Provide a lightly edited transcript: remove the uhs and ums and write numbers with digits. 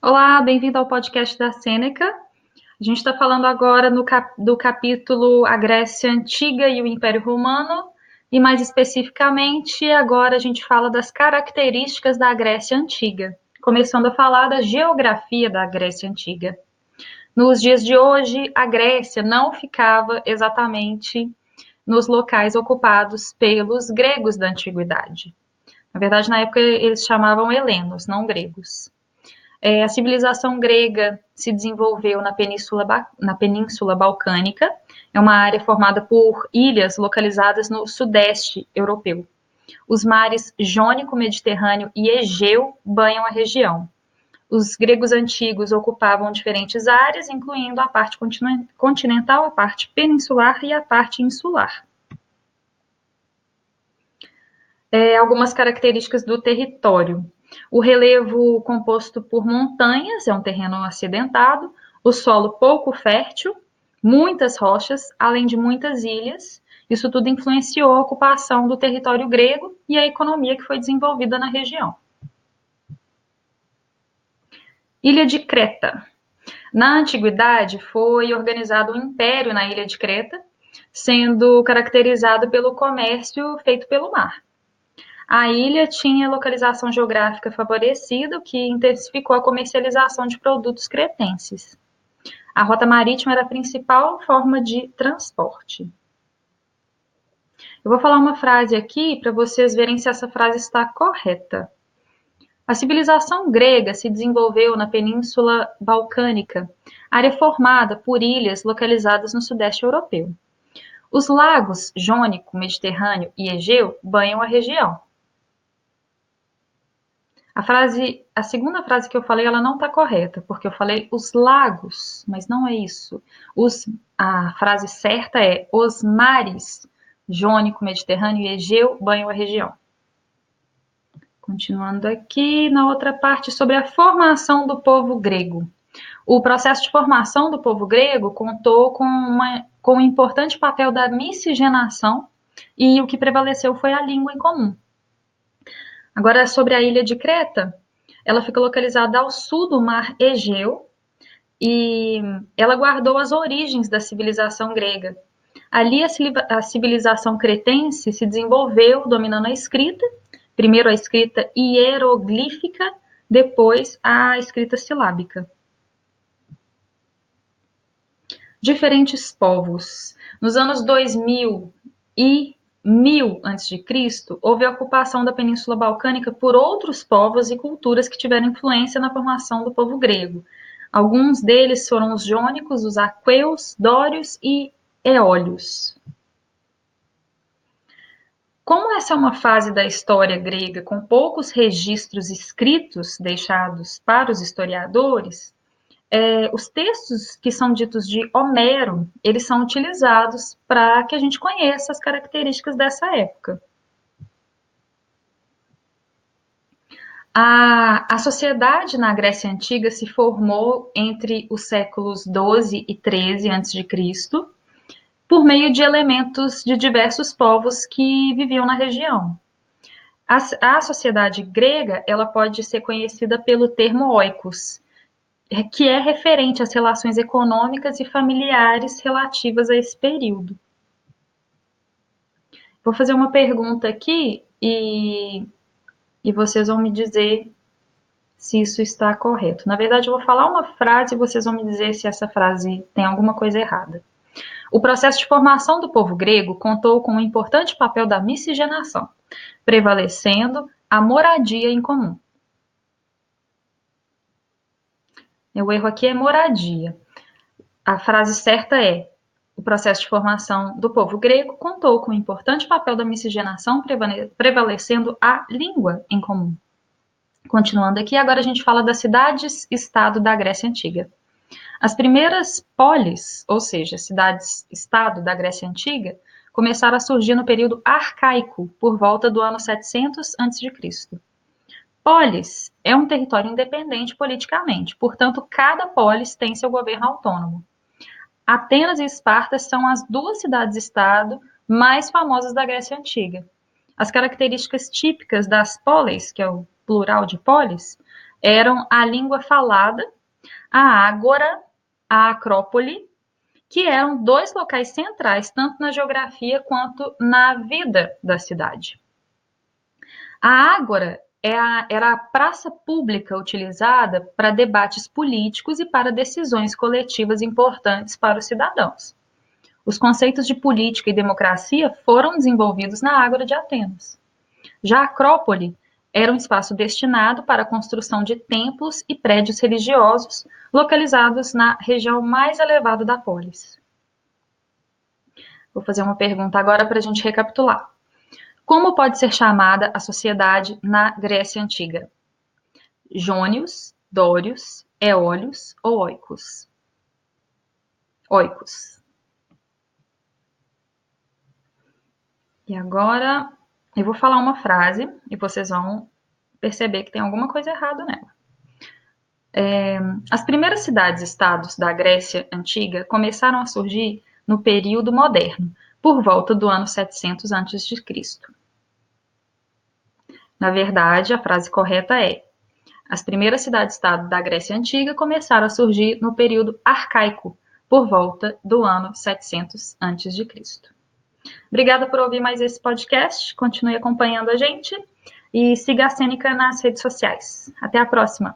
Olá, bem-vindo ao podcast da Sêneca. A gente está falando agora do capítulo A Grécia Antiga e o Império Romano, e mais especificamente, agora a gente fala das características da Grécia Antiga, começando a falar da geografia da Grécia Antiga. Nos dias de hoje, a Grécia não ficava exatamente nos locais ocupados pelos gregos da antiguidade. Na verdade, na época eles chamavam helenos, não gregos. A civilização grega se desenvolveu na Península Balcânica, é uma área formada por ilhas localizadas no sudeste europeu. Os mares Jônico, Mediterrâneo e Egeu banham a região. Os gregos antigos ocupavam diferentes áreas, incluindo a parte continental, a parte peninsular e a parte insular. Algumas características do território. O relevo composto por montanhas, é um terreno acidentado, o solo pouco fértil, muitas rochas, além de muitas ilhas. Isso tudo influenciou a ocupação do território grego e a economia que foi desenvolvida na região. Ilha de Creta. Na antiguidade, foi organizado um império na ilha de Creta, sendo caracterizado pelo comércio feito pelo mar. A ilha tinha localização geográfica favorecida, o que intensificou a comercialização de produtos cretenses. A rota marítima era a principal forma de transporte. Eu vou falar uma frase aqui para vocês verem se essa frase está correta. A civilização grega se desenvolveu na Península Balcânica, área formada por ilhas localizadas no sudeste europeu. Os lagos Jônico, Mediterrâneo e Egeu banham a região. A segunda frase que eu falei, ela não está correta, porque eu falei os lagos, mas não é isso. A frase certa é os mares Jônico, Mediterrâneo e Egeu banham a região. Continuando aqui, na outra parte, sobre a formação do povo grego. O processo de formação do povo grego contou com um importante papel da miscigenação, e o que prevaleceu foi a língua em comum. Agora, sobre a ilha de Creta, ela fica localizada ao sul do mar Egeu e ela guardou as origens da civilização grega. Ali, a civilização cretense se desenvolveu dominando a escrita, primeiro a escrita hieroglífica, depois a escrita silábica. Diferentes povos. Nos anos 2000 e 1000 a.C., houve a ocupação da Península Balcânica por outros povos e culturas que tiveram influência na formação do povo grego. Alguns deles foram os jônicos, os aqueus, dórios e eólios. Como essa é uma fase da história grega com poucos registros escritos deixados para os historiadores, os textos que são ditos de Homero, eles são utilizados para que a gente conheça as características dessa época. A sociedade na Grécia Antiga se formou entre os séculos 12 e 13 a.C., por meio de elementos de diversos povos que viviam na região. A sociedade grega, ela pode ser conhecida pelo termo oikos, que é referente às relações econômicas e familiares relativas a esse período. Vou fazer uma pergunta aqui e vocês vão me dizer se isso está correto. Na verdade, eu vou falar uma frase e vocês vão me dizer se essa frase tem alguma coisa errada. O processo de formação do povo grego contou com um importante papel da miscigenação, prevalecendo a moradia em comum. O erro aqui é moradia. A frase certa é: o processo de formação do povo grego contou com um importante papel da miscigenação, prevalecendo a língua em comum. Continuando aqui, agora a gente fala das cidades-estado da Grécia Antiga. As primeiras polis, ou seja, cidades-estado da Grécia Antiga, começaram a surgir no período arcaico, por volta do ano 700 a.C. Polis é um território independente politicamente, portanto, cada polis tem seu governo autônomo. Atenas e Esparta são as duas cidades-estado mais famosas da Grécia Antiga. As características típicas das polis, que é o plural de polis, eram a língua falada, a ágora, a acrópole, que eram dois locais centrais, tanto na geografia quanto na vida da cidade. A ágora era a praça pública utilizada para debates políticos e para decisões coletivas importantes para os cidadãos. Os conceitos de política e democracia foram desenvolvidos na Ágora de Atenas. Já a Acrópole era um espaço destinado para a construção de templos e prédios religiosos localizados na região mais elevada da polis. Vou fazer uma pergunta agora para a gente recapitular. Como pode ser chamada a sociedade na Grécia Antiga? Jônios, Dórios, Eólios ou Oicos? Oicos. E agora eu vou falar uma frase e vocês vão perceber que tem alguma coisa errada nela. As primeiras cidades-estados da Grécia Antiga começaram a surgir no período moderno, por volta do ano 700 a.C. Na verdade, a frase correta é: as primeiras cidades-estado da Grécia Antiga começaram a surgir no período arcaico, por volta do ano 700 a.C. Obrigada por ouvir mais esse podcast, continue acompanhando a gente e siga a Cênica nas redes sociais. Até a próxima!